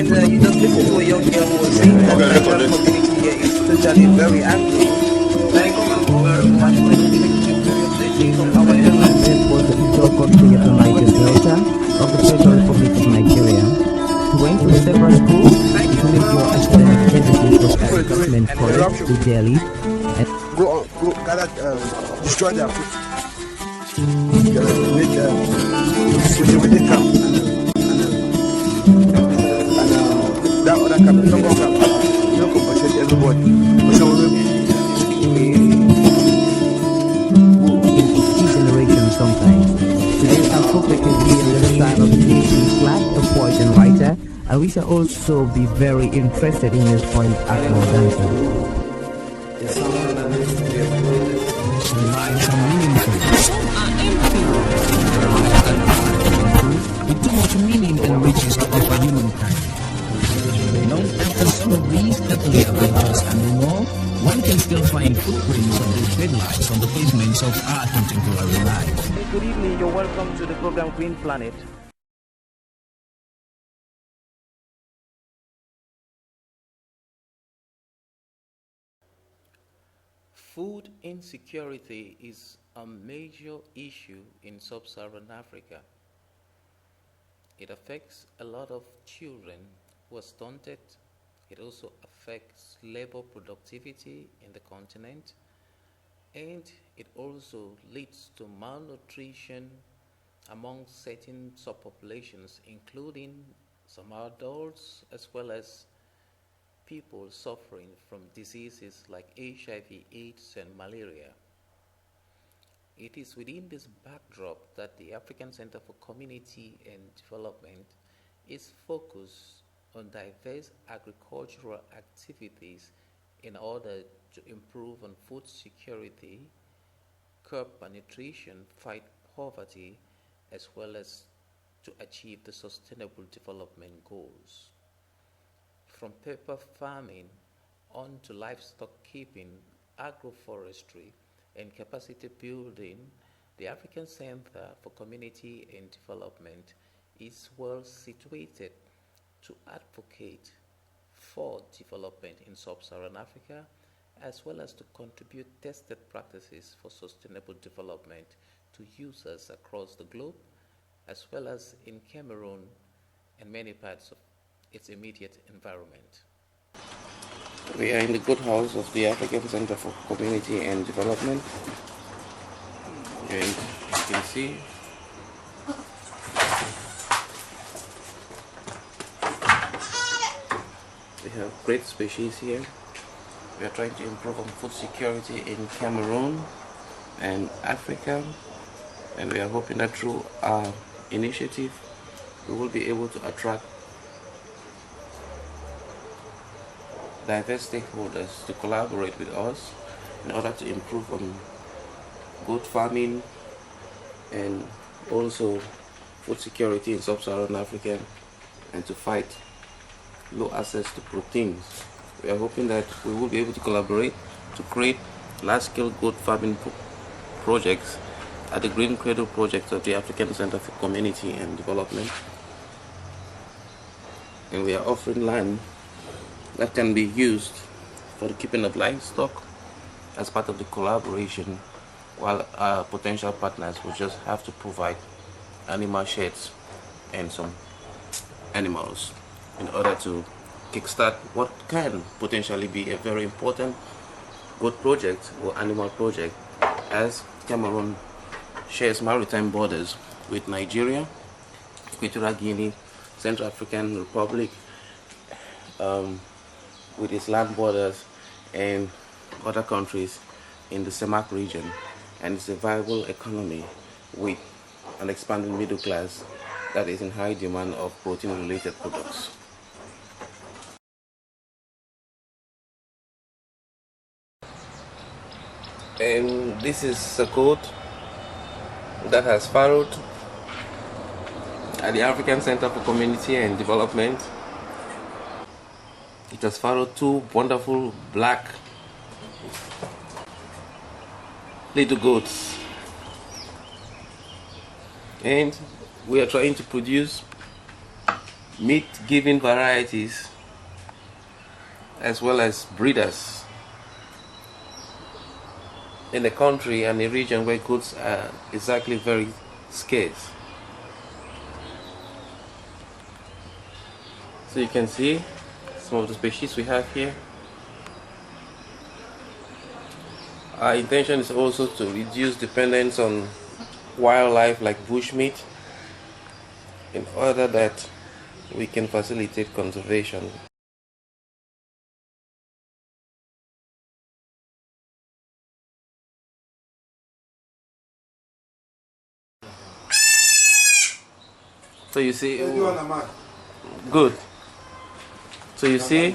you just listen to a young girl who was saying that the Nigerian community here is totally very angry. Very much for the electric period. They say from our airline. This was the Ivo country of the Niger Delta of the Federal Republic of Nigeria. He went to several schools, including your academic services was at the government college, the Delhi, and go gather, destroy their food. Make with the camp and that other camp, no compensate everybody. generation sometimes. Today our focus will be on the side of the flag, the poet and writer, and we shall also be very interested in his point as more dancer. With too much meaning and riches to offer humankind. Long after stories that we have lost and more, one can still find footprints of those headlights on the pavements of our contemporary life. Good evening, you're welcome to the program Green Planet. Food insecurity is a major issue in sub-Saharan Africa. It affects a lot of children who are stunted. It also affects labor productivity in the continent, and it also leads to malnutrition among certain subpopulations, including some adults as well as people suffering from diseases like HIV, AIDS, and malaria. It is within this backdrop that the African Center for Community and Development is focused on diverse agricultural activities in order to improve on food security, curb malnutrition, fight poverty, as well as to achieve the sustainable development goals. From paper farming on to livestock keeping, agroforestry, and capacity building, the African Center for Community and Development is well situated to advocate for development in sub-Saharan Africa, as well as to contribute tested practices for sustainable development to users across the globe, as well as in Cameroon and many parts of its immediate environment. We are in the good house of the African Center for Community and Development. And you can see we have great species here. We are trying to improve on food security in Cameroon and Africa, and we are hoping that through our initiative we will be able to attract diverse stakeholders to collaborate with us in order to improve on good farming and also food security in sub-Saharan Africa, and to fight low access to proteins. We are hoping that we will be able to collaborate to create large-scale goat farming projects at the Green Cradle project of the African Center for Community and Development. And we are offering land that can be used for the keeping of livestock as part of the collaboration, while our potential partners will just have to provide animal sheds and some animals in order to kickstart what can potentially be a very important goat project or animal project, as Cameroon shares maritime borders with Nigeria, Equatorial Guinea, Central African Republic, with its land borders and other countries in the CEMAC region, and it's a viable economy with an expanding middle class that is in high demand of protein-related products. And this is a code that has furrowed at the African Center for Community and Development. It has furrowed two wonderful black little goats, and we are trying to produce meat-giving varieties as well as breeders in a country and a region where goods are exactly very scarce. So you can see some of the species we have here. Our intention is also to reduce dependence on wildlife like bushmeat in order that we can facilitate conservation. So you see, good. So you see,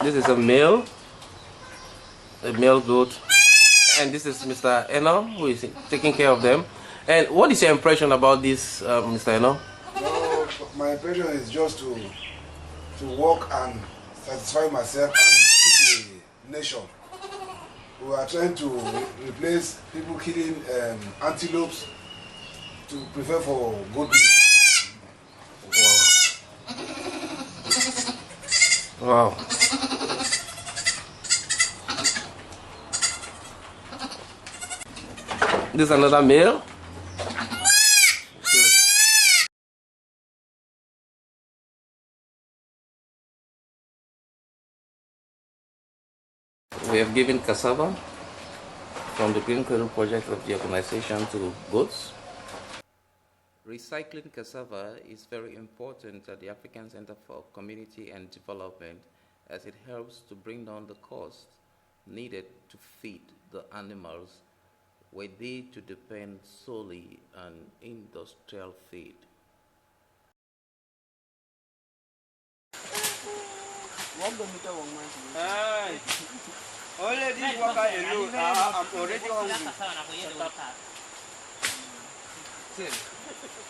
this is a male goat, and this is Mr. Eno, who is taking care of them. And what is your impression about this, Mr. Eno? No, my impression is just to work and satisfy myself and keep the nation. We are trying to replace people killing antelopes to prefer for goat meat. Wow. This is another male. We have given cassava from the Green Cradle project of the organization to goats. Recycling cassava is very important at the African Center for Community and Development, as it helps to bring down the cost needed to feed the animals were they to depend solely on industrial feed.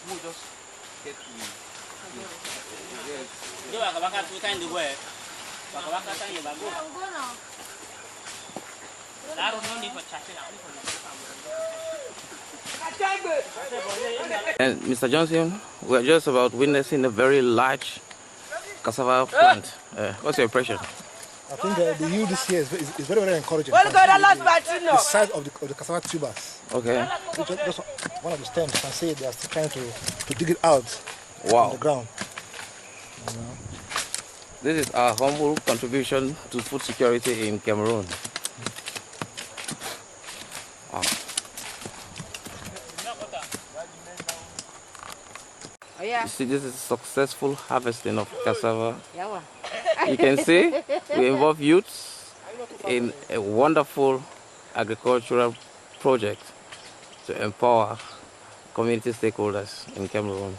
We'll just get And Mr. Johnson, we're just about witnessing a very large cassava plant. What's your impression? I think the yield this year is very, very encouraging. The size of the cassava tubers. Okay. Just one of the stems, you can see they are still trying to dig it out Wow. from the ground. This is our humble contribution to food security in Cameroon. Wow. You see, this is successful harvesting of cassava. You can see we involve youths in a wonderful agricultural project to empower community stakeholders in Cameroon.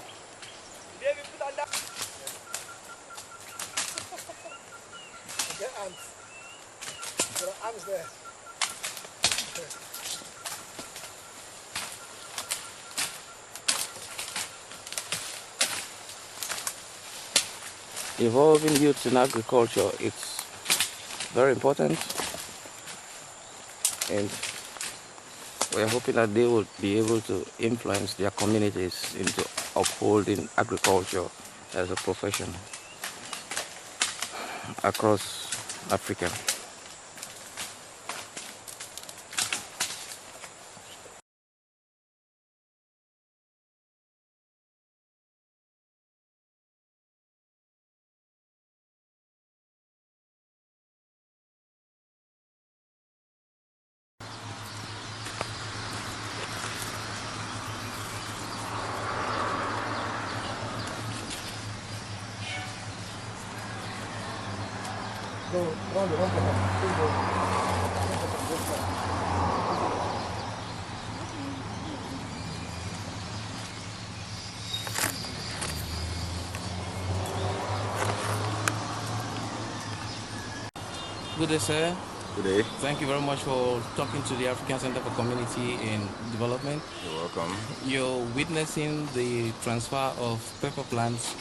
There are ants there. Involving youths in agriculture, it's very important, and we're hoping that they will be able to influence their communities into upholding agriculture as a profession across Africa. Good day, sir. Good day. Thank you very much for talking to the African Center for Community and Development. You're welcome. You're witnessing the transfer of pepper plants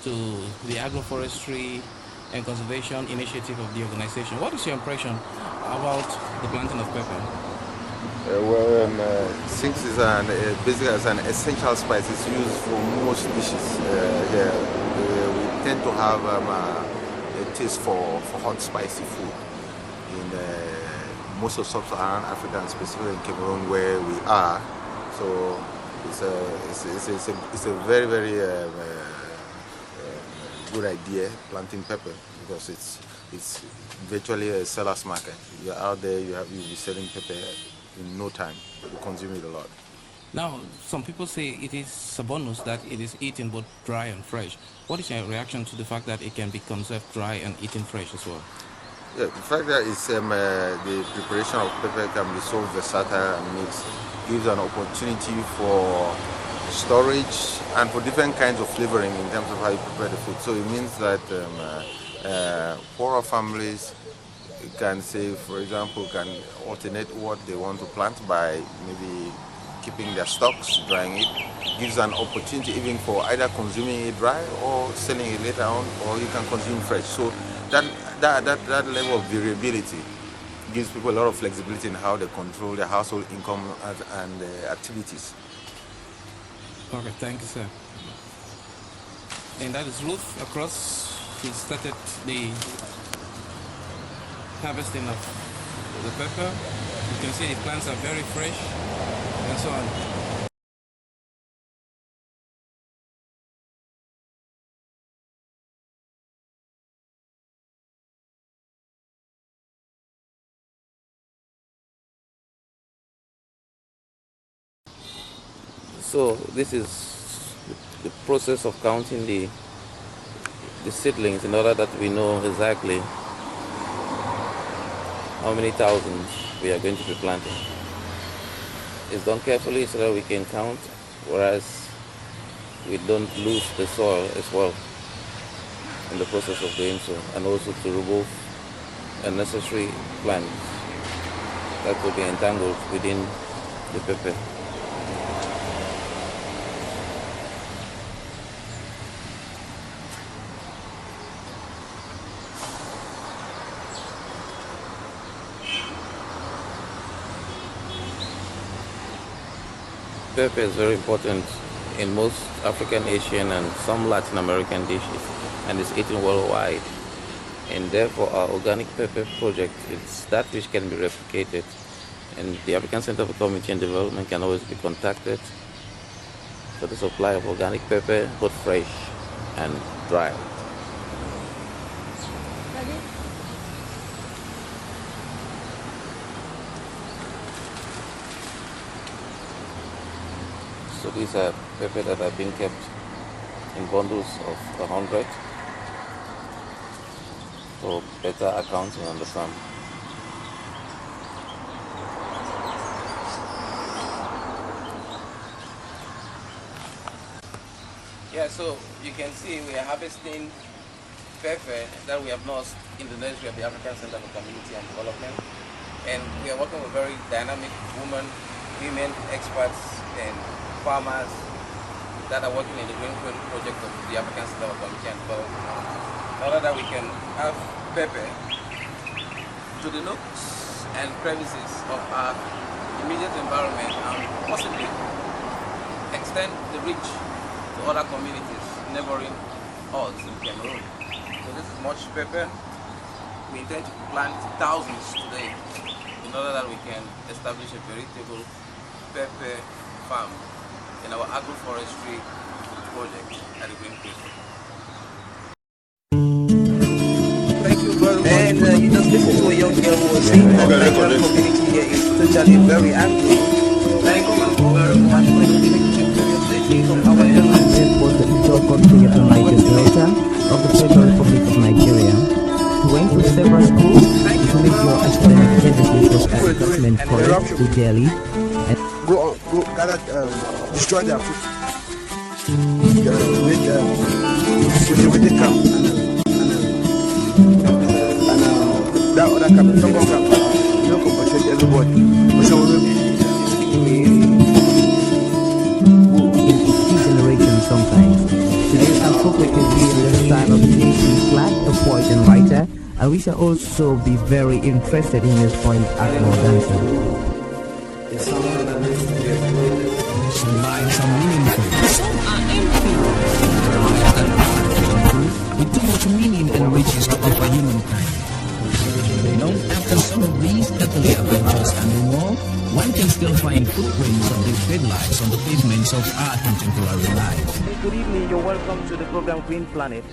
to the agroforestry and conservation initiative of the organization. What is your impression about the planting of pepper? Since it's basically as an essential spice, it's used for most dishes here. We tend to have a taste for hot, spicy food. In most of sub-Saharan Africa, and specifically in Cameroon, where we are, so it's a very, very good idea planting pepper, because it's virtually a seller's market. You're out there, you'll be selling pepper in no time. You consume it a lot. Now, some people say it is a bonus that it is eaten both dry and fresh. What is your reaction to the fact that it can be conserved dry and eaten fresh as well? Yeah, the fact that it's, the preparation of pepper can be so versatile and mixed gives an opportunity for storage and for different kinds of flavoring in terms of how you prepare the food. So it means that poorer families can say, for example, can alternate what they want to plant by maybe keeping their stocks, drying it. Gives an opportunity even for either consuming it dry or selling it later on, or you can consume fresh. So that level of variability gives people a lot of flexibility in how they control their household income and activities. Okay, thank you, sir. And that is Ruth across. He started the harvesting of the pepper. You can see the plants are very fresh and so on. So this is the process of counting the seedlings in order that we know exactly how many thousands we are going to be planting. It's done carefully so that we can count, whereas we don't lose the soil as well in the process of doing so, and also to remove unnecessary plants that could be entangled within the pepper. Pepper is very important in most African, Asian, and some Latin American dishes, and is eaten worldwide. And therefore, our organic pepper project is that which can be replicated. And the African Center for Community and Development can always be contacted for the supply of organic pepper, both fresh and dry. So these are pepper that are being kept in bundles of 100 for better accounting on the farm. Yeah, so you can see we are harvesting pepper that we have lost in the nursery of the African Center for Community and Development, and we are working with very dynamic women experts and farmers that are working in the Greenfield project of the African Center for Community and Development, in order that we can have pepper to the nooks and crevices of our immediate environment, and possibly extend the reach to other communities neighboring us in Cameroon. So this is much pepper. We intend to plant thousands today in order that we can establish a veritable pepper farm in our agroforestry project at the Greenfield. Thank you very much. And you just listen to a young girl who was saying that the Nigerian community here is totally very angry. Thank you very much for from our This was the Victor Configurator Michael Delta of the Federal Republic of Nigeria. He went to several schools to make your academic activities as a government college to Delhi. Go gather, destroy their food. With the camp. And that other camp, the second camp, you don't compensate everybody. Generation sometimes. Today our focus will be on the style of J.C. Clark, a poet and writer, and we shall also be very interested in his point Agro dancing. Some lines are meaningful, some are empty. Long after some of these earthly adventures and more, one can still find footprints of these dead lives on the pavements of our contemporary life. Good evening, you're welcome to the program Green Planet.